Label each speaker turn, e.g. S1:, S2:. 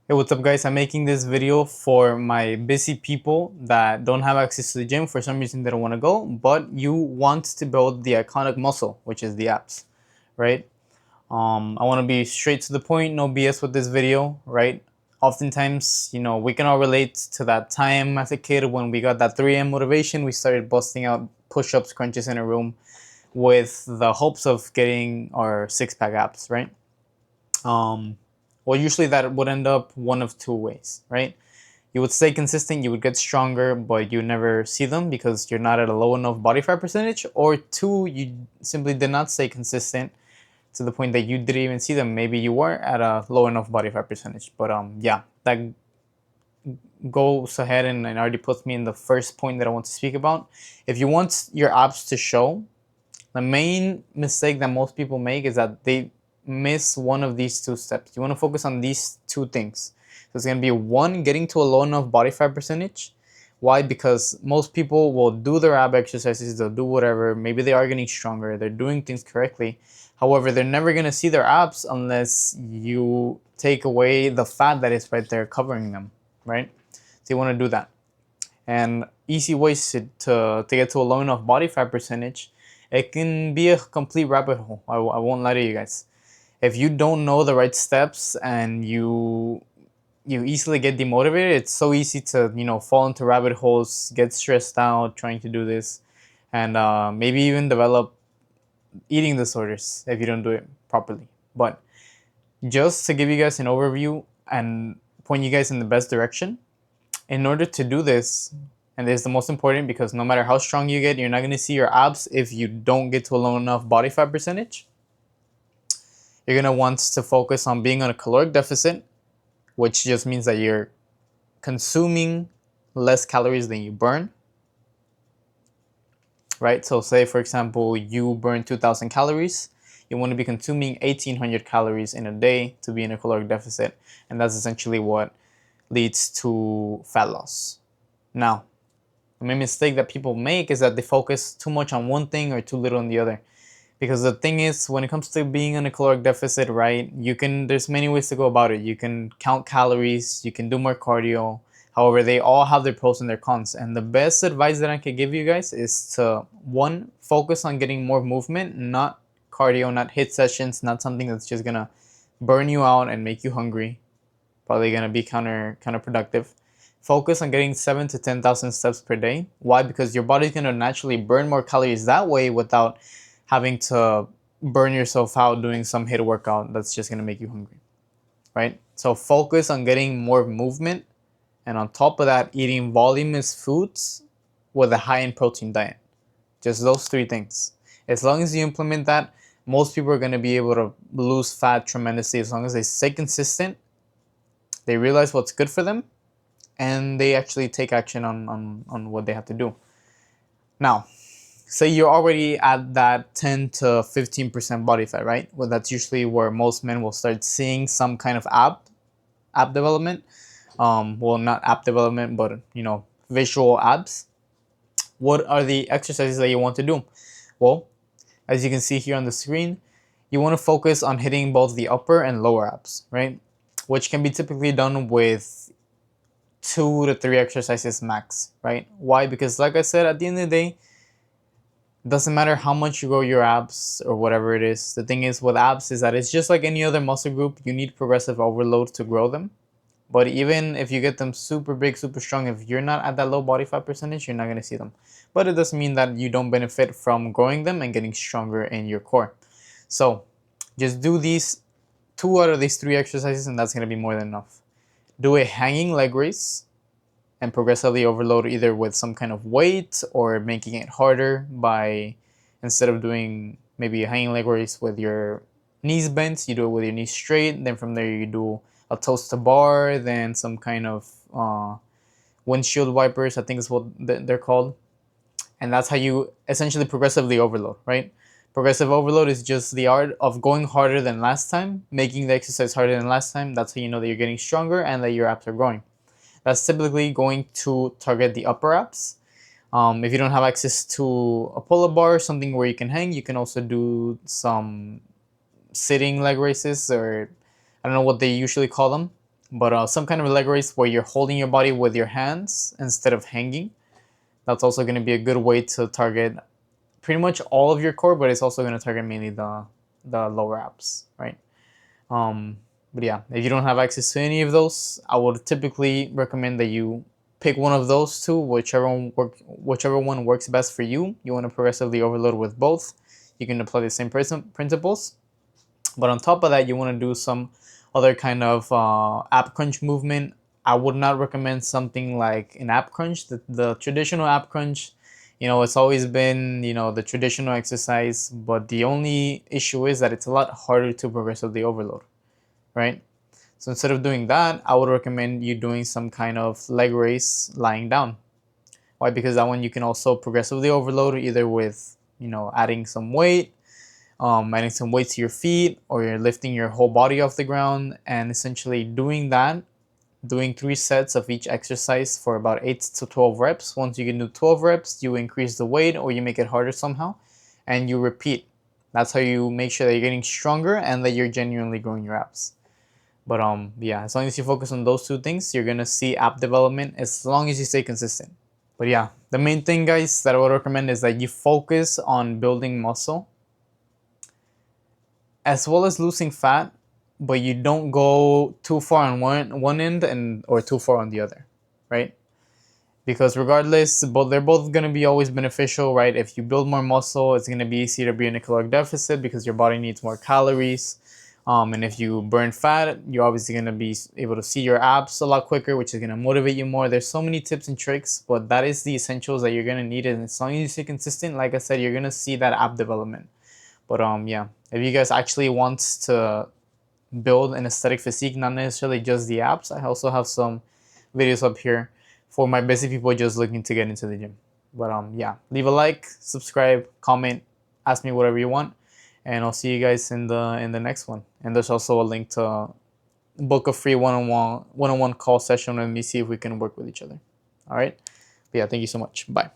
S1: Hey, what's up guys? I'm making this video for my busy people that don't have access to the gym. For some reason they don't want to go, but you want to build the iconic muscle, which is the abs, right? I want to be straight to the point, no BS with this video, right? Oftentimes, we can all relate to that time as a kid when we got that 3 a.m. motivation. We started busting out push-ups, crunches in a room with the hopes of getting our six-pack abs, right? Well, usually that would end up one of two ways, right? You would stay consistent, you would get stronger, but you never see them because you're not at a low enough body fat percentage. Or two, you simply did not stay consistent to the point that you didn't even see them. Maybe you were at a low enough body fat percentage. But yeah, that goes ahead and already puts me in the first point that I want to speak about. If you want your abs to show, the main mistake that most people make is that they miss one of these two steps. You want to focus on these two things. So it's going to be one, getting to a low enough body fat percentage. Why? Because most people will do their ab exercises, they'll do whatever. Maybe they are getting stronger, they're doing things correctly. However, they're never going to see their abs unless you take away the fat that is right there covering them, right? So you want to do that. And easy ways to get to a low enough body fat percentage, it can be a complete rabbit hole. I won't lie to you guys. If you don't know the right steps and you easily get demotivated, it's so easy to fall into rabbit holes, get stressed out trying to do this, and maybe even develop eating disorders if you don't do it properly. But just to give you guys an overview and point you guys in the best direction, in order to do this, and this is the most important because no matter how strong you get, you're not going to see your abs if you don't get to a low enough body fat percentage. You're going to want to focus on being on a caloric deficit, which just means that you're consuming less calories than you burn, right? So say, for example, you burn 2,000 calories. You want to be consuming 1,800 calories in a day to be in a caloric deficit. And that's essentially what leads to fat loss. Now, the main mistake that people make is that they focus too much on one thing or too little on the other. Because the thing is, when it comes to being in a caloric deficit, right, there's many ways to go about it. You can count calories, you can do more cardio. However, they all have their pros and their cons. And the best advice that I can give you guys is to, one, focus on getting more movement, not cardio, not HIIT sessions, not something that's just gonna burn you out and make you hungry. Probably gonna be counterproductive. Focus on getting 7 to 10,000 steps per day. Why? Because your body's gonna naturally burn more calories that way without having to burn yourself out doing some HIIT workout that's just gonna make you hungry, right? So focus on getting more movement, and on top of that, eating voluminous foods with a high in protein diet. Just those three things. As long as you implement that, most people are gonna be able to lose fat tremendously as long as they stay consistent, they realize what's good for them, and they actually take action on what they have to do. Now, say you're already at that 10 to 15% body fat, right? Well, that's usually where most men will start seeing some kind of ab development. Well, not ab development, but visual abs. What are the exercises that you want to do? Well, as you can see here on the screen, you want to focus on hitting both the upper and lower abs, right? Which can be typically done with 2 to 3 exercises max, right? Why? Because like I said, at the end of the day, doesn't matter how much you grow your abs or whatever it is. The thing is with abs is that it's just like any other muscle group. You need progressive overload to grow them. But even if you get them super big, super strong, if you're not at that low body fat percentage, you're not going to see them. But it doesn't mean that you don't benefit from growing them and getting stronger in your core. So just do these 2 out of these 3 exercises and that's going to be more than enough. Do a hanging leg raise and progressively overload either with some kind of weight or making it harder by, instead of doing maybe a hanging leg raise with your knees bent, you do it with your knees straight. Then from there you do a toes to bar, then some kind of windshield wipers, I think is what they're called. And that's how you essentially progressively overload, right? Progressive overload is just the art of going harder than last time, making the exercise harder than last time. That's how you know that you're getting stronger and that your abs are growing. That's typically going to target the upper abs. If you don't have access to a pull-up bar, something where you can hang, you can also do some sitting leg raises, or I don't know what they usually call them. But some kind of leg raise where you're holding your body with your hands instead of hanging. That's also going to be a good way to target pretty much all of your core, but it's also going to target mainly the lower abs, right? But yeah, if you don't have access to any of those, I would typically recommend that you pick one of those two, whichever one works best for you. You want to progressively overload with both. You can apply the same principles, but on top of that, you want to do some other kind of ab crunch movement. I would not recommend something like an ab crunch. The traditional ab crunch, it's always been, the traditional exercise, but the only issue is that it's a lot harder to progressively overload, right? So instead of doing that, I would recommend you doing some kind of leg raise lying down. Why? Because that one you can also progressively overload either with, adding some weight, adding some weight to your feet, or you're lifting your whole body off the ground, and essentially doing that, doing 3 sets of each exercise for about 8 to 12 reps. Once you can do 12 reps, you increase the weight or you make it harder somehow, and you repeat. That's how you make sure that you're getting stronger and that you're genuinely growing your abs. But yeah, as long as you focus on those two things, you're gonna see ab development as long as you stay consistent. But yeah, the main thing, guys, that I would recommend is that you focus on building muscle as well as losing fat, but you don't go too far on one end and or too far on the other, right? Because regardless, they're both gonna be always beneficial, right? If you build more muscle, it's gonna be easier to be in a caloric deficit because your body needs more calories. And if you burn fat, you're obviously gonna be able to see your abs a lot quicker, which is gonna motivate you more. There's so many tips and tricks, but that is the essentials that you're gonna need. And as long as you stay consistent, like I said, you're gonna see that ab development. But yeah, if you guys actually want to build an aesthetic physique, not necessarily just the abs, I also have some videos up here for my busy people just looking to get into the gym. But yeah, leave a like, subscribe, comment, ask me whatever you want, and I'll see you guys in the next one. And there's also a link to book a free one-on-one call session with me, see if we can work with each other. All right. But yeah, thank you so much. Bye.